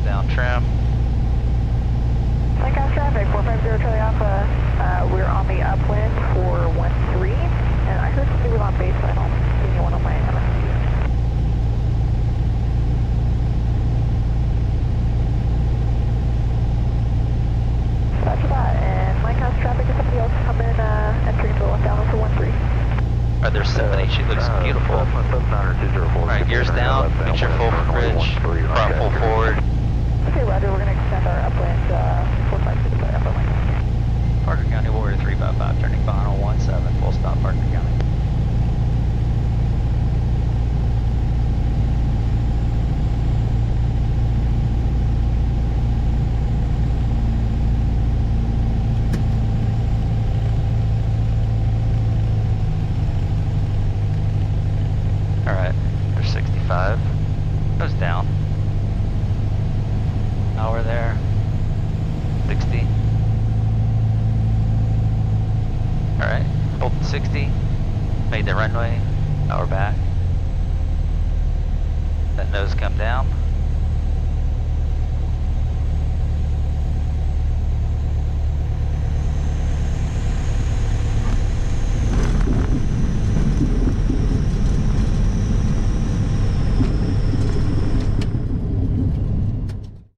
down trim. Lighthouse traffic, 450 Charlie Alpha. We're on the upwind for 13, and I heard somebody was on base, so I don't see anyone on my MSP. Roger that, and Lighthouse traffic, is somebody else coming, entering into the left downwind for 13. Alright, there's 7H, she looks beautiful. Alright, gears down, make sure full bridge, front full forward. Okay, Roger, we're going to extend our upwind 456 Charlie Alpha lane. Parker County Warrior 355, turning final 17, full stop Parker County. Alright, there's 65, goes down. Now we're there, 60. Alright, pulled 60, made the runway, now we're back. That nose come down.